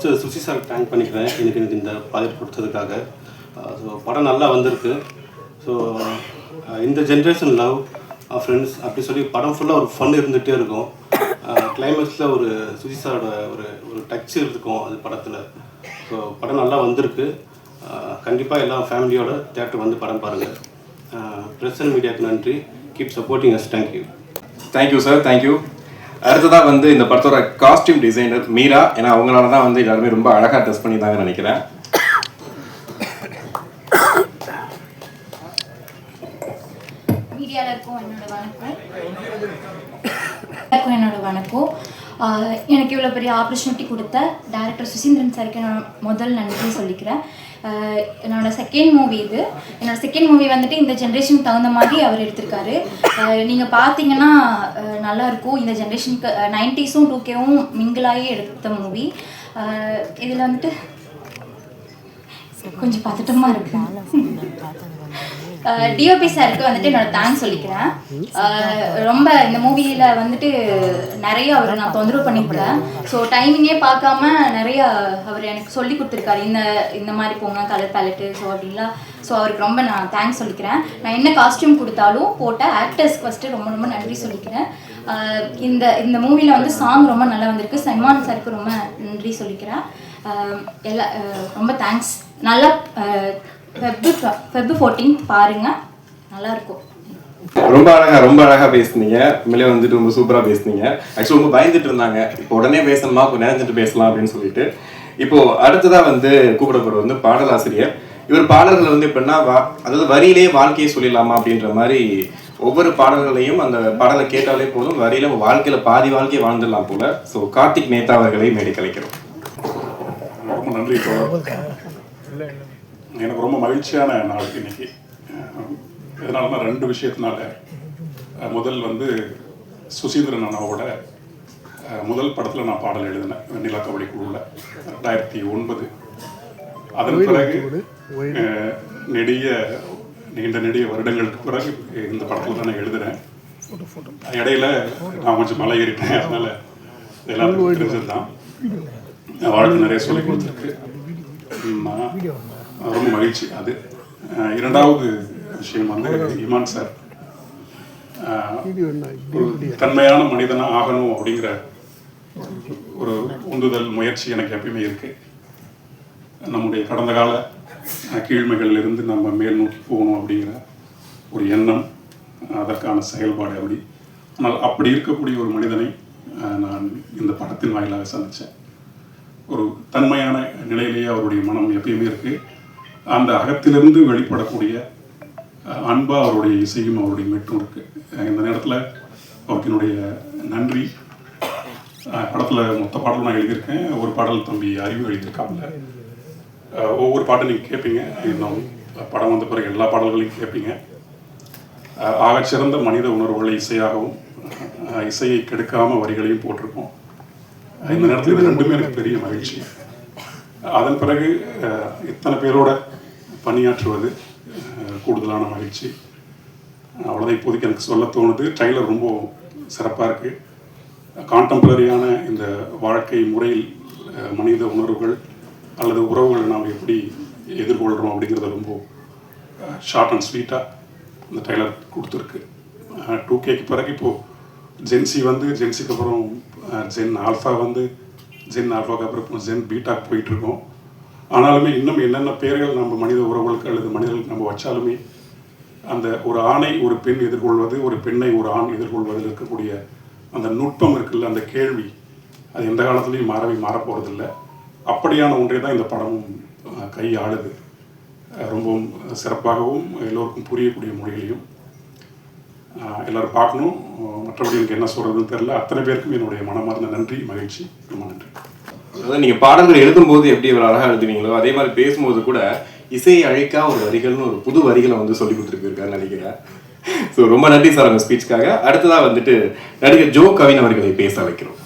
First Susi sir thank பண்ணிக்கிறேன் எனக்கு இந்த ப்ராஜெக்ட் கொடுத்ததுக்காக. ஸோ படம் நல்லா வந்திருக்கு. ஸோ இந்த ஜென்ரேஷன் லவ் ஃப்ரெண்ட்ஸ் அப்படி சொல்லி படம் ஃபுல்லாக ஒரு ஃபன் இருந்துகிட்டே இருக்கும். கிளைமேக்ஸில் ஒரு சுசி சாரோட ஒரு டச் இருக்கும் அது படத்தில். ஸோ படம் நல்லா வந்திருக்கு. கண்டிப்பாக எல்லாம் ஃபேமிலியோட தேட்டர் வந்து படம் பாருங்கள். ப்ரெஸ் அண்ட் மீடியாவுக்கு நன்றி. Keep supporting us. Thank you. Thank you sir, thank you. அடுத்ததாக வந்து இந்த படத்தோட காஸ்டியூம் டிசைனர் மீரா. ஏன்னா அவங்களால தான் வந்து எல்லாருமே ரொம்ப அழகாக ட்ரெஸ் பண்ணியிருந்தாங்கன்னு நினைக்கிறேன். மீடியாவிற்கும் என்னோட வணக்கம். எனக்கு இவ்வளோ பெரிய ஆப்பர்ச்சுனிட்டி கொடுத்த டைரக்டர் சுசீந்திரன் சாருக்கு நான் முதல் நன்றி சொல்லிக்கிறேன். என்னோட செகண்ட் மூவி இது. என்னோடய செகண்ட் மூவி வந்துட்டு இந்த ஜென்ரேஷனுக்கு தகுந்த மாதிரி அவர் எடுத்திருக்காரு. நீங்கள் பார்த்தீங்கன்னா நல்லாயிருக்கும். இந்த ஜென்ரேஷனுக்கு 90s 2K மிங்கிளாகி எடுத்த மூவி. இதில் வந்துட்டு கொஞ்சம் பதட்டமாக இருக்குது. டிஓபி சாருக்கு வந்துட்டு என்னோட தேங்க்ஸ் சொல்லிக்கிறேன். ரொம்ப இந்த மூவியில் வந்துட்டு நிறைய அவர் நான் தொந்தரவு பண்ணியிருக்கேன். ஸோ டைமிங்கே பார்க்காம நிறைய அவர் எனக்கு சொல்லி கொடுத்துருக்காரு. இந்த மாதிரி போங்க கலர் பேலட்டு ஸோ அப்படின்லாம். ஸோ அவருக்கு ரொம்ப நான் தேங்க்ஸ் சொல்லிக்கிறேன். நான் என்ன காஸ்டியூம் கொடுத்தாலும் போட்ட ஆக்டர்ஸ்க்கு ஃபஸ்ட்டு ரொம்ப ரொம்ப நன்றி சொல்லிக்கிறேன். இந்த மூவியில் வந்து சாங் ரொம்ப நல்லா வந்திருக்கு. சல்மான் சாருக்கு ரொம்ப நன்றி சொல்லிக்கிறேன். ரொம்ப தேங்க்ஸ். நல்லா Feb 14 பாருங்க, நல்லா இருக்கும். ரொம்ப அழகா பேசுனீங்க. உண்மையிலே வந்துட்டு ரொம்ப சூப்பரா பேசுனீங்க. ஆக்சுவலி ரொம்ப பயந்துட்டு இருந்தாங்க, இப்போ உடனே பேசணுமா கொஞ்சம் நினைஞ்சிட்டு பேசலாம் அப்படின்னு சொல்லிட்டு. இப்போ அடுத்ததா வந்து கூப்பிடப்படுற வந்து பாடலாசிரியர். இவர் பாடல்களை வந்து எப்படின்னா அதாவது வரியிலே வாழ்க்கையை சொல்லிடலாமா அப்படின்ற மாதிரி ஒவ்வொரு பாடல்களையும் அந்த பாடலை கேட்டாலே போதும் வரியில வாழ்க்கையில பாதி வாழ்க்கையை வாழ்ந்துடலாம் போல. ஸோ கார்த்திக் நேதா அவர்களை மேடை கலைக்கிறோம். ரொம்ப நன்றி. எனக்கு ரொம்ப மகிழ்ச்சியான நாள் இன்னைக்கு. இதனால 2 விஷயத்தினால. முதல் வந்து சுசீந்திரன் அண்ணாவோட முதல் படத்தில் நான் பாடல் எழுதினேன் வெண்ணிலா கபடி குழுவில் 2009. அதன் பிறகு நீண்ட வருடங்களுக்கு பிறகு இந்த படத்தில் தான் நான் எழுதுகிறேன். இடையில நான் கொஞ்சம் மலை ஏறிட்டேன். அதனால் எல்லாருக்கும் தெரிஞ்சது தான். வாழ்க்கை நிறைய சொல்லிக் கொடுத்துருக்கு. ரொம்ப மகிழ்ச்சி. அது இரண்டாவது விஷயம் வந்து இமான் சார் ஒரு தன்மையான மனிதனாக ஆகணும் அப்படிங்கிற ஒரு உந்துதல் முயற்சி எனக்கு எப்பயுமே இருக்கு. நம்முடைய கடந்த கால கீழ்மைகளிலிருந்து நம்ம மேல் நோக்கி போகணும் அப்படிங்கிற ஒரு எண்ணம், அதற்கான செயல்பாடு அப்படி. ஆனால் அப்படி இருக்கக்கூடிய ஒரு மனிதனை நான் இந்த படத்தின் வாயிலாக சந்தித்தேன். ஒரு தன்மையான நிலையிலேயே அவருடைய மனம் எப்பயுமே இருக்குது. அந்த அகத்திலிருந்து வெளிப்படக்கூடிய அன்பா அவருடைய இசையும் அவருடைய மெட்டும் இருக்குது. இந்த நேரத்தில் அவருக்கு என்னுடைய நன்றி. படத்தில் மொத்த பாடலும் நான் எழுதியிருக்கேன். ஒரு பாடல் தம்பி அறிவு எழுதியிருக்காப்புல. ஒவ்வொரு பாட்டும் நீங்கள் கேட்பீங்க. இன்னும் படம் வந்த பிறகு எல்லா பாடல்களையும் கேட்பீங்க. ஆகச்சிறந்த மனித உணர்வுகளை இசையாகவும் இசையை கெடுக்காமல் வரிகளையும் போட்டிருக்கோம். இந்த நேரத்தில் இது 2மே எனக்கு பெரிய மகிழ்ச்சி. அதன் பிறகு இத்தனை பேரோட பணியாற்றுவது கூடுதலான மகிழ்ச்சி. அவ்வளோதான் இப்போதைக்கு எனக்கு சொல்ல தோணுது. ட்ரைலர் ரொம்ப சிறப்பாக இருக்குது. கான்டெம்பரரியான இந்த வாழ்க்கை முறையில் மனித உணர்வுகள் அல்லது உறவுகளை நாம் எப்படி எதிர்கொள்கிறோம் அப்படிங்கிறத ரொம்ப ஷார்ட் அண்ட் ஸ்வீட்டாக இந்த ட்ரைலர் கொடுத்துருக்கு. 2Kக்கு பிறகு இப்போது ஜென்சி வந்து ஜென்சிக்கு அப்புறம் ஜென் ஆல்ஃபா வந்து ஜென் ஆல்ஃபாக்கு அப்புறம் இப்போ ஜென் பீட்டாக்கு போயிட்டுருக்கோம். ஆனாலுமே இன்னும் என்னென்ன பேர்கள் நம்ம மனித உறவுகளுக்கு அல்லது மனிதர்களுக்கு நம்ம வச்சாலுமே அந்த ஒரு ஆணை ஒரு பெண் எதிர்கொள்வது, ஒரு பெண்ணை ஒரு ஆண் எதிர்கொள்வதில் இருக்கக்கூடிய அந்த நுட்பம் இருக்குல்ல, அந்த கேள்வி, அது எந்த காலத்துலேயும் மாறப்போகிறதில்ல. அப்படியான ஒன்றை தான் இந்த படமும் கை ஆளுது. ரொம்பவும் சிறப்பாகவும் எல்லோருக்கும் புரியக்கூடிய மொழிகளையும் எல்லோரும் பார்க்கணும். மற்றபடி எனக்கு என்ன சொல்கிறதுன்னு தெரில. அத்தனை பேருக்கும் என்னுடைய மனமார்ந்த நன்றி, மகிழ்ச்சி. ரொம்ப நன்றி. அதாவது நீங்கள் பாடல்கள் எழுதும்போது எப்படி ஒரு அழகாக எழுதுவீங்களோ அதே மாதிரி பேசும்போது கூட இசையை அழைக்கா ஒரு வரிகள்னு ஒரு புது வரிகளை வந்து சொல்லி கொடுத்துருக்காருன்னு நினைக்கிறேன். ஸோ ரொம்ப நன்றி சார் அந்த ஸ்பீச்சுக்காக. அடுத்ததாக வந்துட்டு நடிகர் ஜோ கவின் அவர்களை பேச வைக்கிறோம்.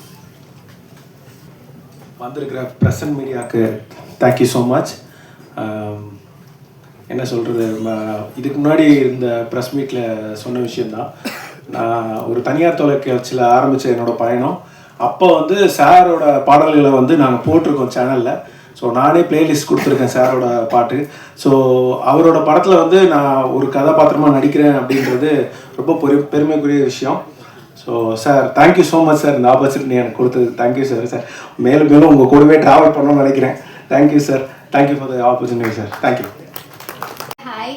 வந்திருக்கிற ப்ரெஸ் அண்ட் மீடியாவுக்கு தேங்க்யூ ஸோ மச். என்ன சொல்கிறது, இதுக்கு முன்னாடி இந்த ப்ரெஸ் மீட்டில் சொன்ன விஷயந்தான். நான் ஒரு தனியார் தொலைக்காட்சியில் ஆரம்பித்த என்னோடய பயணம் அப்போ வந்து சாரோட பாடல்களை வந்து நாங்கள் போட்டிருக்கோம் சேனலில். ஸோ நானே பிளேலிஸ்ட் கொடுத்துருக்கேன் சாரோட பாட்டு. ஸோ அவரோட படத்தில் வந்து நான் ஒரு கதாபாத்திரமாக நடிக்கிறேன் அப்படின்றது ரொம்ப பெருமைக்குரிய விஷயம். So sir thank you so much sir, இந்த ஆப்பர்ச்சுனிட்டி எனக்கு கொடுத்தது. Thank you sir. சார் மேலும் மேலும் உங்கள் கூடவே ட்ராவல் பண்ணணும்னு நினைக்கிறேன். Thank you sir. Thank you for the opportunity sir. Thank you. Hi.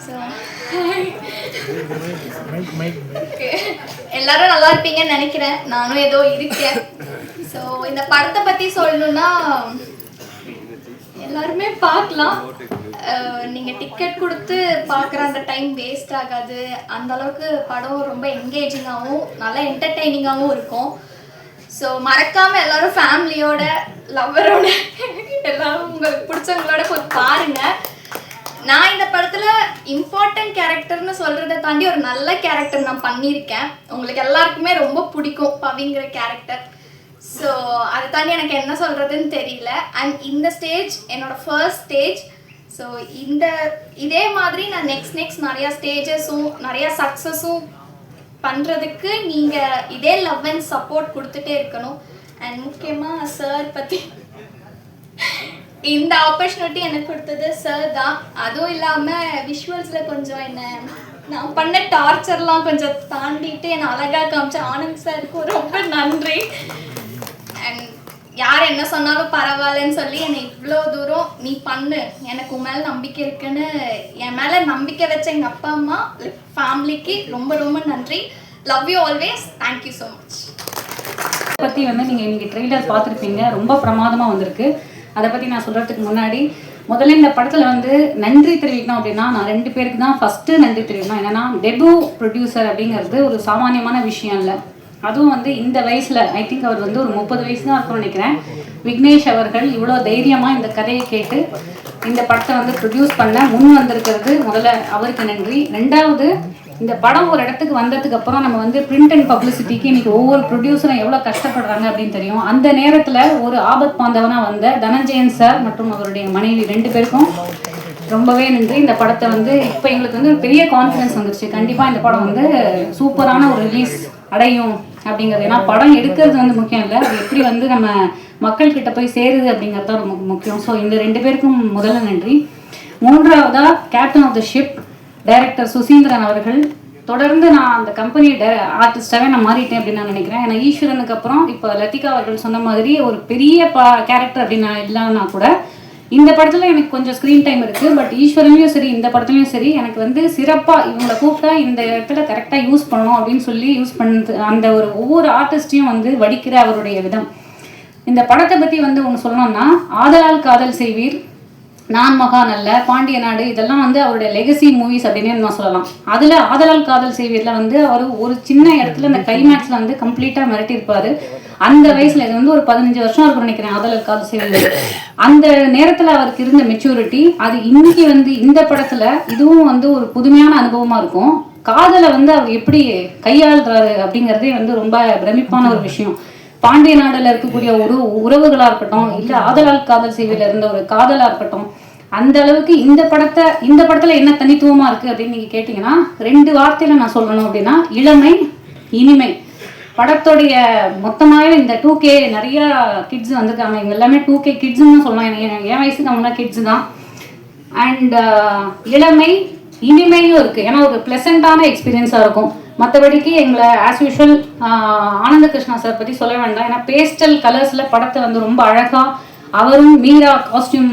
So எல்லாரும் நல்லா இருப்பீங்கன்னு நினைக்கிறேன். நானும் ஏதோ இருக்கேன். ஸோ இந்த படத்தை பற்றி சொல்லணும்னா எல்லாருமே பார்க்கலாம். நீங்கள் டிக்கெட் கொடுத்து பார்க்குற அந்த டைம் வேஸ்ட் ஆகாது. அந்த அளவுக்கு படம் ரொம்ப என்கேஜிங்காகவும் நல்லா என்டர்டெய்னிங்காகவும் இருக்கும். ஸோ மறக்காமல் எல்லாரும் ஃபேமிலியோட லவ்வரோட எல்லாரும் உங்களுக்கு பிடிச்சவங்களோட போய் பாருங்கள். நான் இந்த படத்தில் இம்பார்ட்டன்ட் கேரக்டர்னு சொல்கிறத தாண்டி ஒரு நல்ல கேரக்டர் நான் பண்ணியிருக்கேன். உங்களுக்கு எல்லாருக்குமே ரொம்ப பிடிக்கும் பவிங்கிற கேரக்டர். ஸோ அதை தாண்டி எனக்கு என்ன சொல்கிறதுன்னு தெரியல. அண்ட் இந்த ஸ்டேஜ் என்னோடய ஃபர்ஸ்ட் ஸ்டேஜ். ஸோ இதே மாதிரி நான் நெக்ஸ்ட் நிறையா ஸ்டேஜஸும் நிறையா சக்ஸஸும் பண்ணுறதுக்கு நீங்கள் இதே லவ் அண்ட் சப்போர்ட் கொடுத்துட்டே இருக்கணும். அண்ட் முக்கியமாக சார் பற்றி இந்த ஆப்பர்ச்சுனிட்டி எனக்கு கொடுத்தது சார் தான். அதுவும் இல்லாமல் விஷுவல்ஸில் கொஞ்சம் நான் பண்ண டார்ச்சர்லாம் கொஞ்சம் தாண்டிட்டு என்னை அழகாக காமிச்ச ஆனந்த் சாருக்கு ரொம்ப நன்றி. அண்ட் யார் என்ன சொன்னாலும் பரவாயில்லன்னு சொல்லி என்னை இவ்வளோ தூரம் நீ பண்ணு, எனக்கு உன் மேலே நம்பிக்கை இருக்குன்னு என் மேலே நம்பிக்கை வச்ச எங்கள் அப்பா அம்மா ஃபேமிலிக்கு ரொம்ப ரொம்ப நன்றி. Love you always. Thank you so much. பற்றி வந்து நீங்கள் இன்றைக்கி ட்ரெய்லர் பார்த்துருப்பீங்க. ரொம்ப பிரமாதமாக வந்திருக்கு. அதை பற்றி நான் சொல்கிறதுக்கு முன்னாடி முதல்ல இந்த படத்தில் வந்து நன்றி தெரிவிக்கணும் அப்படின்னா நான் 2 பேருக்கு தான் ஃபஸ்ட்டு நன்றி தெரிவிக்கணும். என்னென்னா டெபு ப்ரொடியூசர் அப்படிங்கிறது ஒரு சாமானியமான விஷயம் இல்லை. அதுவும் வந்து இந்த வயசில் ஐ திங்க் அவர் வந்து ஒரு 30 வயசு தான் இருக்கும்னு நினைக்கிறேன். விக்னேஷ் அவர்கள் இவ்வளோ தைரியமாக இந்த கதையை கேட்டு இந்த படத்தை வந்து ப்ரொடியூஸ் பண்ண முன் வந்திருக்கிறது முதல்ல அவருக்கு நன்றி. 2வது இந்த படம் ஒரு இடத்துக்கு வந்ததுக்கு அப்புறம் நம்ம வந்து பிரிண்ட் அண்ட் பப்ளிசிட்டிக்கு இன்னைக்கு ஒவ்வொரு ப்ரொடியூசரும் எவ்வளோ கஷ்டப்படுறாங்க அப்படின்னு தெரியும். அந்த நேரத்தில் ஒரு ஆபத் பாந்தவனாக வந்த தனஞ்சயன் சார் மற்றும் அவருடைய மனைவி 2 பேருக்கும் ரொம்பவே நன்றி. இந்த படத்தை வந்து இப்போ எங்களுக்கு வந்து பெரிய கான்ஃபிடன்ஸ் வந்துருச்சு. கண்டிப்பாக இந்த படம் வந்து சூப்பரான ஒரு ரிலீஸ் அடையும் அப்படிங்கிறது. ஏன்னா படம் எடுக்கிறது வந்து முக்கியம் இல்லை, அது எப்படி வந்து நம்ம மக்கள்கிட்ட போய் சேருது அப்படிங்கிறது தான் ரொம்ப முக்கியம். ஸோ இந்த 2 பேருக்கும் முதல்ல நன்றி. 3வதா captain of the ship director Suseenthiran அவர்கள். தொடர்ந்து நான் அந்த கம்பெனி ஆர்டிஸ்டாகவே நான் மாறிட்டேன் அப்படின்னு நான் நினைக்கிறேன். ஏன்னா ஈஸ்வரனுக்கு அப்புறம் இப்போ லத்திகா அவர்கள் சொன்ன மாதிரி ஒரு பெரிய கேரக்டர் அப்படின்னு நான் இல்லைன்னா கூட இந்த படத்தில் எனக்கு கொஞ்சம் ஸ்க்ரீன் டைம் இருக்குது. பட் ஈஸ்வரன்லையும் சரி இந்த படத்துலையும் சரி எனக்கு வந்து சிறப்பாக இவங்களை கூப்பிட்டா இந்த இடத்துல கரெக்டாக யூஸ் பண்ணணும் அப்படின்னு சொல்லி யூஸ் பண்ணது அந்த ஒரு ஒவ்வொரு ஆர்டிஸ்டையும் வந்து வடிக்கிற அவருடைய விதம். இந்த படத்தை பற்றி வந்து ஒன்று சொல்லணும்னா ஆதலால் காதல் செய்வீர், நான் மகான் அல்ல, பாண்டிய நாடு, இதெல்லாம் வந்து அவருடைய லெகசி மூவிஸ் அப்படின்னு நான் சொல்லலாம். அதில் ஆதலால் காதல் செய்வீரில் வந்து அவர் ஒரு சின்ன இடத்துல இந்த கிளைமேக்ஸில் வந்து கம்ப்ளீட்டாக மிரட்டியிருப்பார். அந்த வயசில் இது வந்து ஒரு 15 வருஷம் இருக்கும்னு நினைக்கிறேன் ஆதலால் காதல் செய்வீர். அந்த நேரத்தில் அவருக்கு இருந்த மெச்சூரிட்டி அது இன்னைக்கு வந்து இந்த படத்தில் இதுவும் வந்து ஒரு புதுமையான அனுபவமாக இருக்கும். காதலை வந்து அவர் எப்படி கையாளுறாரு அப்படிங்கிறதே வந்து ரொம்ப பிரமிப்பான ஒரு விஷயம். பாண்டிய நாடுல இருக்கக்கூடிய ஒரு உறவுகளா இருக்கட்டும், இல்ல ஆதலால் காதல் செய்வதில் இருந்த ஒரு காதலா இருக்கட்டும், அந்த அளவுக்கு இந்த படத்துல என்ன தனித்துவமா இருக்கு அப்படின்னு நீங்க கேட்டீங்கன்னா 2 வார்த்தையில நான் சொல்லணும் அப்படின்னா இளமை, இனிமை. படத்துடைய மொத்தமாகவே இந்த 2K நிறைய கிட்ஸ் வந்திருக்காங்க. இவங்க எல்லாமே 2K கிட்ஸ்ன்னு சொல்லலாம். எனக்கு என் வயசுக்கு அவங்களா கிட்ஸ் தான். அண்ட் இளமை இனிமையும் இருக்குது. ஏன்னா ஒரு ப்ளசண்ட்டான எக்ஸ்பீரியன்ஸாக இருக்கும். மற்றபடிக்கு எங்களை ஆஸ் யூஷுவல் ஆனந்த கிருஷ்ணா சார் பற்றி சொல்ல வேண்டாம். ஏன்னா பேஸ்டல் கலர்ஸில் படத்தை வந்து ரொம்ப அழகாக அவரும் மீரா காஸ்டியூம்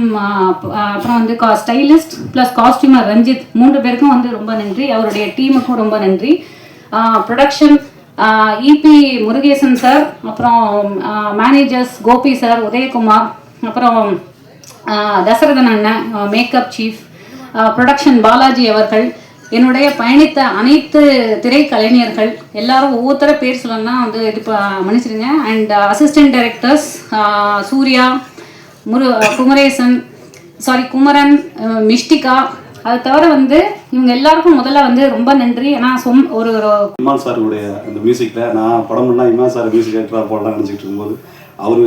அப்புறம் வந்து ஸ்டைலிஸ்ட் ப்ளஸ் காஸ்டியூமர் ரஞ்சித் 3 பேருக்கும் வந்து ரொம்ப நன்றி. அவருடைய டீமுக்கும் ரொம்ப நன்றி. ப்ரொடக்ஷன் இபி முருகேசன் சார், அப்புறம் மேனேஜர்ஸ் கோபி சார், உதயகுமார், அப்புறம் தசரதன் அண்ணன் மேக்கப் சீஃப், ப்ரொடக்ஷன் பாலாஜி அவர்கள், என்னுடைய பயணித்த அனைத்து திரைக்கலைஞர்கள் எல்லாரும் ஒவ்வொருத்தர பேர் சொல்லணும்னா வந்து இது மன்னிச்சிடுங்க. And assistant directors Suriya, Kumaresan, Kumaran, Mishtika, அதை தவிர வந்து இவங்க எல்லாருக்கும் முதல்ல வந்து ரொம்ப நன்றி. ஏன்னா ஒரு இமான் சாருடைய அந்த மியூசிக்கில் நான் படம்னா இமான் சார் மியூசிக் டைரக்டராக போடலாம்னு நினச்சிட்டு இருக்கும்போது அவர்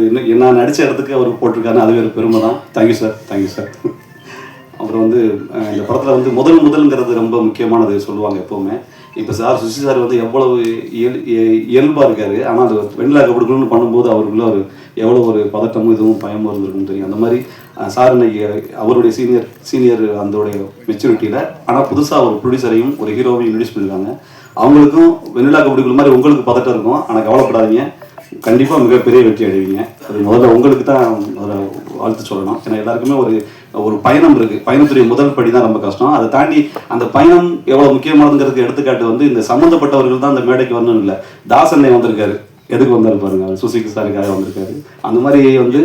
நான் நடித்த இடத்துக்கு அவர் போட்டிருக்காரு. அதுவே ஒரு பெருமை தான். Thank you sir, thank you sir. அப்புறம் வந்து இந்த படத்தில் வந்து முதல்ங்கிறது ரொம்ப முக்கியமானது சொல்லுவாங்க எப்போவுமே. இப்போ சார் சுசி சார் வந்து எவ்வளவு இயல்பாக இருக்காரு. ஆனால் அது வெண்ணிலா கபடிக்குள்னு பண்ணும்போது அவருக்குள்ள ஒரு எவ்வளோ ஒரு பதட்டமும் இதுவும் பயமும் இருந்திருக்குன்னு தெரியும். அந்த மாதிரி சார் இன்னைக்கு அவருடைய சீனியர் அதோடைய மெச்சூரிட்டியில் ஆனால் புதுசாக ஒரு ப்ரொடியூசரையும் ஒரு ஹீரோவையும் இன்ட்ரடியூஸ் பண்ணியிருக்காங்க. அவங்களுக்கும் வெண்ணிலா கபடிக்குள்ள மாதிரி உங்களுக்கு பதட்டம் இருக்கும். ஆனால் கவலைப்படாதீங்க, கண்டிப்பாக மிகப்பெரிய வெற்றி அடைவீங்க. அது முதல்ல உங்களுக்கு தான் முதல்ல வாழ்த்து சொல்லணும். ஏன்னா எல்லாருக்குமே ஒரு பயணம் இருக்குது. பயணத்துடைய முதல் படி தான் ரொம்ப கஷ்டம். அதை தாண்டி அந்த பயணம் எவ்வளோ முக்கியமானதுங்கிறதுக்கு எடுத்துக்காட்டு வந்து இந்த சம்மந்தப்பட்டவர்கள் தான் அந்த மேடைக்கு வரணும் இல்லை. தாசனை வந்திருக்காரு, எதுக்கு வந்தாரு பாருங்க, அவர் சுசிக்கு சாருக்காக வந்திருக்காரு. அந்த மாதிரி வந்து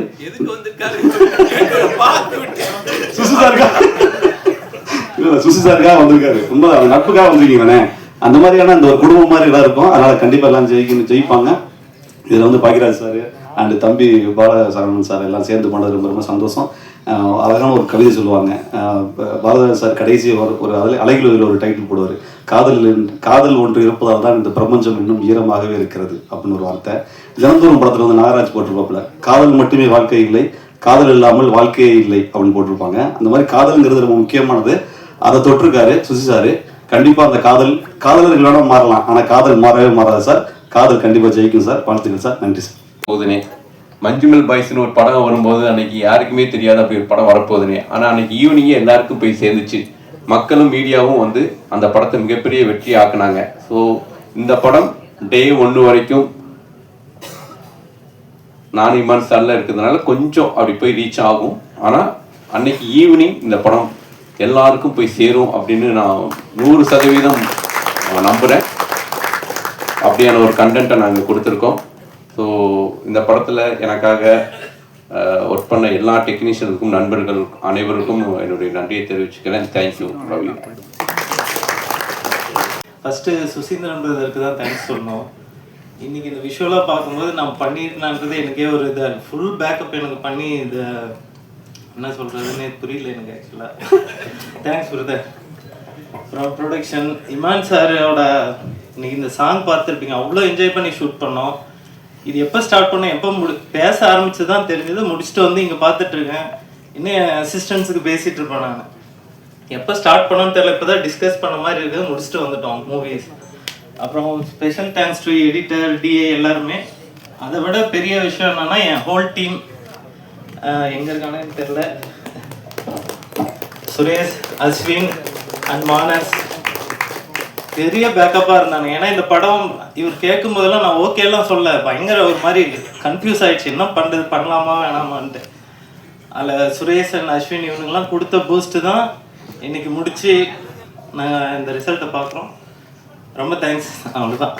சுசி சாருக்காக வந்திருக்காரு. உண்மை அந்த நட்புக்காக வந்திருக்கீங்கண்ணே. அந்த மாதிரியான அந்த ஒரு குடும்பம் மாதிரி எல்லாம் இருக்கும். அதனால கண்டிப்பாக எல்லாம் ஜெயிப்பாங்க. இதில் வந்து பாக்கியராஜ் சார் அண்ட் தம்பி பாலசரவணன் சார் எல்லாம் சேர்ந்து பண்ணது ரொம்ப ரொம்ப சந்தோஷம். அழகான ஒரு கவிதை சொல்லுவாங்க. பாலராஜ் சார் கடைசி ஒரு அலைகளில் ஒரு டைட்டில் போடுவார், காதல் ஒன்று இருப்பதால் தான் இந்த பிரபஞ்சம் இன்னும் ஈரமாகவே இருக்கிறது அப்படின்னு ஒரு வார்த்தை. தினந்தோறும் படத்தில் வந்து நாகராஜ் போட்டிருப்பாப்புல, காதல் மட்டுமே வாழ்க்கை இல்லை, காதல் இல்லாமல் வாழ்க்கையே இல்லை அப்படின்னு போட்டிருப்பாங்க. அந்த மாதிரி காதல்ங்கிறது ரொம்ப முக்கியமானது. அதை தொட்டிருக்காரு சுசி சார். கண்டிப்பாக அந்த காதலர்கள் வேணால் மாறலாம், ஆனால் காதல் மாறவே மாறாது சார். காதல் கண்டிப்பாக ஜெயிக்கும் சார். வாழ்த்துக்கள் சார். நன்றி சார். போதுனே மஞ்சுமல் பாய்ஸ்னு ஒரு படம் வரும்போது அன்னைக்கு யாருக்குமே தெரியாது அப்படி ஒரு படம் வரப்போகுதுனே. ஆனால் அன்னைக்கு ஈவினிங்கே எல்லாருக்கும் போய் சேர்ந்துச்சு. மக்களும் மீடியாவும் வந்து அந்த படத்தை மிகப்பெரிய வெற்றி ஆக்குனாங்க. ஸோ இந்த படம் டே 1 வரைக்கும் நான் இமான் ஸ்டாரில் இருக்கிறதுனால கொஞ்சம் அப்படி போய் ரீச் ஆகும். ஆனால் அன்னைக்கு ஈவினிங் இந்த படம் எல்லாருக்கும் போய் சேரும் அப்படின்னு நான் 100% நம்புகிறேன். அப்படியான ஒரு கண்டென்ட்டை நாங்கள் கொடுத்துருக்கோம். ஸோ இந்த படத்தில் எனக்காக ஒர்க் பண்ண எல்லா டெக்னீஷியனுக்கும் நண்பர்கள் அனைவருக்கும் என்னுடைய நன்றியை தெரிவிச்சுக்கிறேன். தேங்க்யூ ரவி. ஃபஸ்ட்டு சுசீந்திரன் பிரதருக்கு தான் தேங்க்ஸ் சொல்லணும். இன்றைக்கி இந்த விஷுவலாக பார்க்கும்போது நான் பண்ணியிருக்கேன்றது எனக்கே ஒரு இதாக ஃபுல் பேக்கப் எனக்கு பண்ணி இதை என்ன சொல்கிறதுன்னு புரியல எனக்கு ஆக்சுவலாக. Thanks brother. அப்புறம் ப்ரொடக்ஷன் இமான் சாரோட இன்னைக்கு இந்த சாங் பார்த்துருப்பீங்க, அவ்வளோ என்ஜாய் பண்ணி ஷூட் பண்ணோம். இது எப்போ ஸ்டார்ட் பண்ணோம், எப்போ பேச ஆரம்பிச்சு தான் தெரிஞ்சது. முடிச்சுட்டு வந்து இங்கே பார்த்துட்ருக்கேன். இன்னும் என் அசிஸ்டன்ஸுக்கு பேசிகிட்டு இருப்பேன் நான். எப்போ ஸ்டார்ட் பண்ணோன்னு தெரியல, இப்போ தான் டிஸ்கஸ் பண்ண மாதிரி இருக்குது. முடிச்சுட்டு வந்துட்டோம் மூவிஸ். அப்புறம் special thanks to editor, D எல்லாருமே. அதை விட பெரிய விஷயம் என்னென்னா என் ஹோல் டீம் எங்கே இருக்கானு தெரில, சுரேஷ், அஸ்வின் அண்ட் மானஸ் பெரிய பேக்கப்பாக இருந்தாங்க. ஏன்னா இந்த படம் இவர் கேட்கும் போதெல்லாம் நான் ஓகேலாம் சொல்ல, பயங்கர ஒரு மாதிரி கன்ஃபியூஸ் ஆகிடுச்சு, என்ன பண்ணுறது, பண்ணலாமா வேணாமான்ட்டு. அதில் சுரேஷ் அண்ட் அஸ்வின் இவனுங்கெல்லாம் கொடுத்த பூஸ்ட்டு தான் இன்றைக்கி முடித்து நாங்கள் இந்த ரிசல்ட்டை பார்க்குறோம். ரொம்ப தேங்க்ஸ். அவ்வளோதான்.